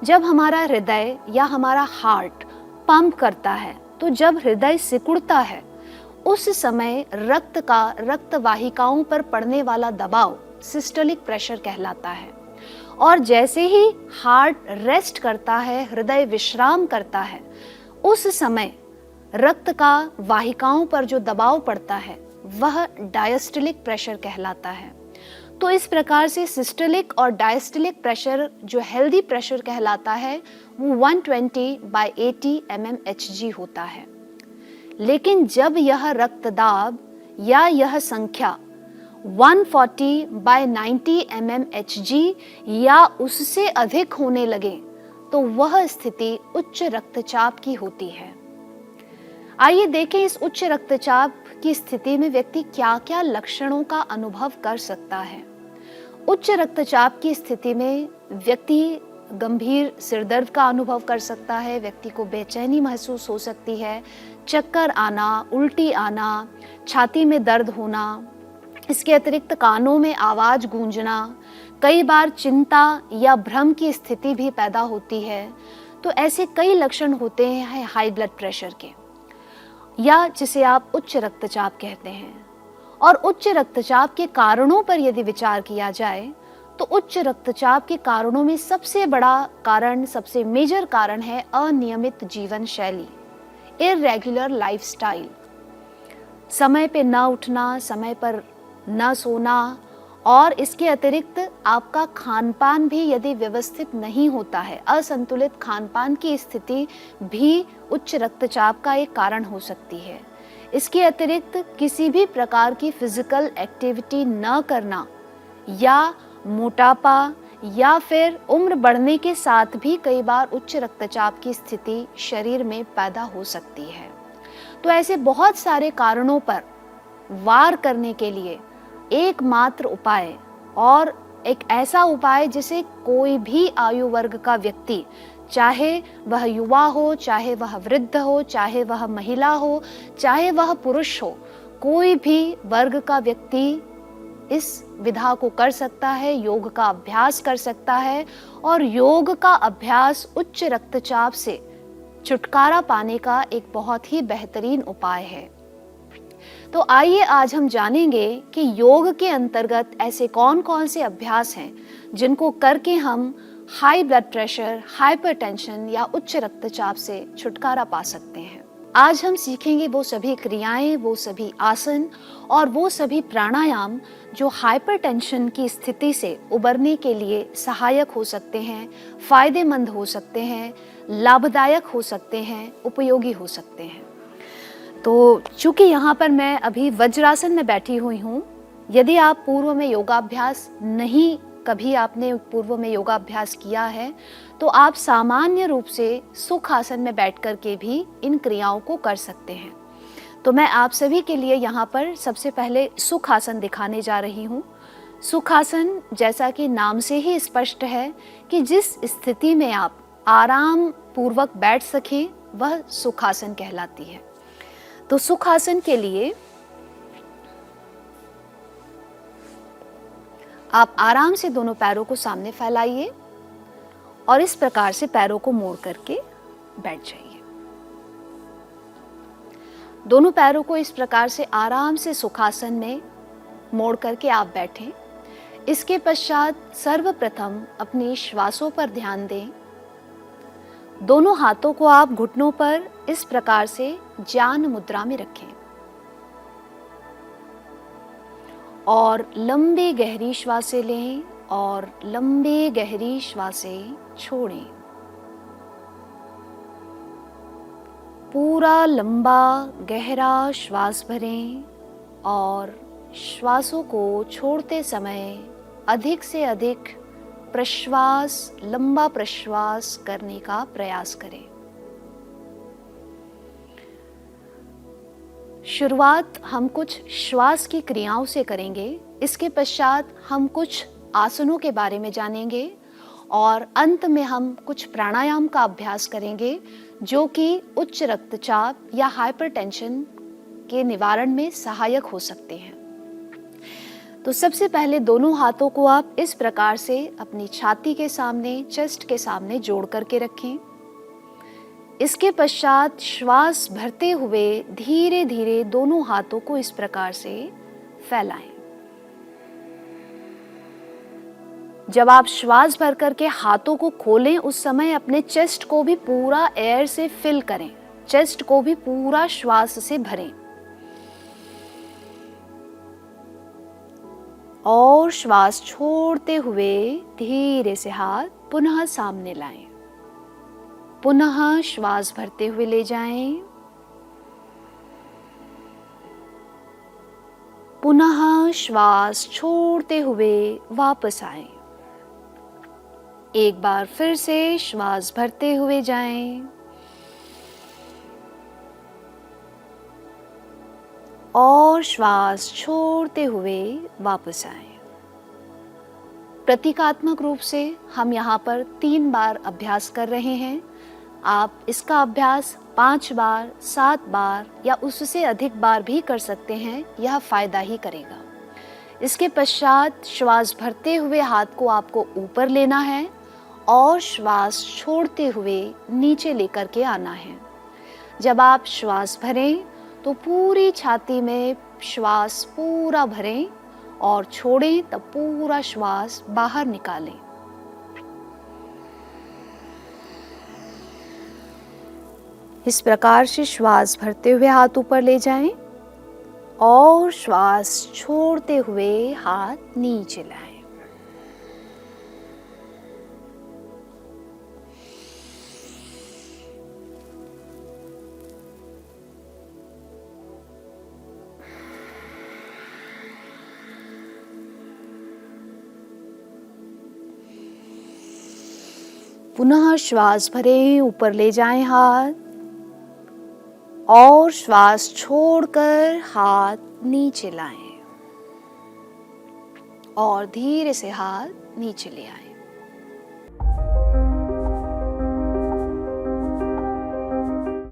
जब हमारा हृदय या हमारा हार्ट पंप करता है, तो जब हृदय सिकुड़ता है उस समय रक्त वाहिकाओं पर पड़ने वाला दबाव सिस्टोलिक प्रेशर कहलाता है। और जैसे ही हार्ट रेस्ट करता है, हृदय विश्राम करता है, उस समय रक्त का वाहिकाओं पर जो दबाव पड़ता है वह डायस्टोलिक प्रेशर कहलाता है। तो इस प्रकार से सिस्टोलिक और डायस्टोलिक प्रेशर जो हेल्दी प्रेशर कहलाता है वो 120/80 mmHg होता है। लेकिन जब यह रक्तदाब या यह संख्या 140/90 mmHg या उससे अधिक होने लगे तो वह स्थिति उच्च रक्तचाप की होती है। आइए देखें इस उच्च रक्तचाप की स्थिति में व्यक्ति क्या क्या लक्षणों का अनुभव कर सकता है। उच्च रक्तचाप की स्थिति में व्यक्ति गंभीर सिरदर्द का अनुभव कर सकता है, व्यक्ति को बेचैनी महसूस हो सकती है, चक्कर आना, उल्टी आना, छाती में दर्द होना, इसके अतिरिक्त कानों में आवाज गूंजना, कई बार चिंता या भ्रम की स्थिति भी पैदा होती है। तो ऐसे कई लक्षण होते हैं हाई ब्लड प्रेशर के, या जिसे आप उच्च रक्तचाप कहते हैं। और उच्च रक्तचाप के कारणों पर यदि विचार किया जाए तो उच्च रक्तचाप के कारणों में सबसे बड़ा कारण, सबसे मेजर कारण है अनियमित जीवन शैली, इर्रेगुलर लाइफस्टाइल। समय पे न उठना, समय पर न सोना, और इसके अतिरिक्त आपका खानपान भी यदि व्यवस्थित नहीं होता है, असंतुलित खानपान की स्थिति भी उच्च रक्तचाप का एक कारण हो सकती है। इसके अतिरिक्त किसी भी प्रकार की फिजिकल एक्टिविटी न करना, या मोटापा, या फिर उम्र बढ़ने के साथ भी कई बार उच्च रक्तचाप की स्थिति शरीर में पैदा हो सकती है। तो ऐसे बहुत सारे कारणों पर वार करने के लिए एकमात्र उपाय, और एक ऐसा उपाय जिसे कोई भी आयु वर्ग का व्यक्ति, चाहे वह युवा हो, चाहे वह वृद्ध हो, चाहे वह महिला हो, चाहे वह पुरुष हो, कोई भी वर्ग का व्यक्ति इस विधा को कर सकता है, योग का अभ्यास कर सकता है। और योग का अभ्यास उच्च रक्तचाप से छुटकारा पाने का एक बहुत ही बेहतरीन उपाय है। तो आइए आज हम जानेंगे कि योग के अंतर्गत ऐसे कौन कौन से अभ्यास हैं जिनको करके हम हाई ब्लड प्रेशर, हाइपरटेंशन या उच्च रक्तचाप से छुटकारा पा सकते हैं। आज हम सीखेंगे वो सभी क्रियाएं, वो सभी आसन और वो सभी प्राणायाम जो हाइपरटेंशन की स्थिति से उबरने के लिए सहायक हो सकते हैं, फायदेमंद हो सकते हैं, लाभदायक हो सकते हैं, उपयोगी हो सकते हैं। तो चूंकि यहाँ पर मैं अभी वज्रासन में बैठी हुई हूँ, यदि आप पूर्व में योगाभ्यास नहीं, कभी आपने पूर्व में योगाभ्यास किया है, तो आप सामान्य रूप से सुख आसन में बैठ कर के भी इन क्रियाओं को कर सकते हैं। तो मैं आप सभी के लिए यहाँ पर सबसे पहले सुख आसन दिखाने जा रही हूँ। सुख आसन, जैसा कि नाम से ही स्पष्ट है कि जिस स्थिति में आप आराम पूर्वक बैठ सकें, वह सुखासन कहलाती है। तो सुखासन के लिए आप आराम से दोनों पैरों को सामने फैलाइए और इस प्रकार से पैरों को मोड़ करके बैठ जाइए। दोनों पैरों को इस प्रकार से आराम से सुखासन में मोड़ करके आप बैठें। इसके पश्चात सर्वप्रथम अपनी श्वासों पर ध्यान दें। दोनों हाथों को आप घुटनों पर इस प्रकार से ज्ञान मुद्रा में रखें और लंबी गहरी श्वासें लें और लंबी गहरी श्वासें छोड़ें। पूरा लंबा गहरा श्वास भरें और श्वासों को छोड़ते समय अधिक से अधिक प्रश्वास, लंबा प्रश्वास करने का प्रयास करें। शुरुआत हम कुछ श्वास की क्रियाओं से करेंगे। इसके पश्चात हम कुछ आसनों के बारे में जानेंगे और अंत में हम कुछ प्राणायाम का अभ्यास करेंगे जो कि उच्च रक्तचाप या हाइपरटेंशन के निवारण में सहायक हो सकते हैं। तो सबसे पहले दोनों हाथों को आप इस प्रकार से अपनी छाती के सामने, चेस्ट के सामने जोड़ करके रखें। इसके पश्चात श्वास भरते हुए धीरे धीरे दोनों हाथों को इस प्रकार से फैलाएं। जब आप श्वास भर करके हाथों को खोलें, उस समय अपने चेस्ट को भी पूरा एयर से फिल करें, चेस्ट को भी पूरा श्वास से भरें और श्वास छोड़ते हुए धीरे से हाथ पुनः सामने लाएं। पुनः श्वास भरते हुए ले जाएं, पुनः श्वास छोड़ते हुए वापस आएं। एक बार फिर से श्वास भरते हुए जाएं और श्वास छोड़ते हुए वापस आएं। प्रतीकात्मक रूप से हम यहाँ पर 3 बार अभ्यास कर रहे हैं। आप इसका अभ्यास 5 बार, 7 बार या उससे अधिक बार भी कर सकते हैं, यह फायदा ही करेगा। इसके पश्चात श्वास भरते हुए हाथ को आपको ऊपर लेना है और श्वास छोड़ते हुए नीचे लेकर के आना है। जब आप श्वास भरें तो पूरी छाती में श्वास पूरा भरें और छोड़ें तब पूरा श्वास बाहर निकालें। इस प्रकार से श्वास भरते हुए हाथ ऊपर ले जाएं और श्वास छोड़ते हुए हाथ नीचे लाएं। पुनः श्वास भरें, ऊपर ले जाएं हाथ और श्वास छोड़कर हाथ नीचे लाएं और धीरे से हाथ नीचे ले आएं।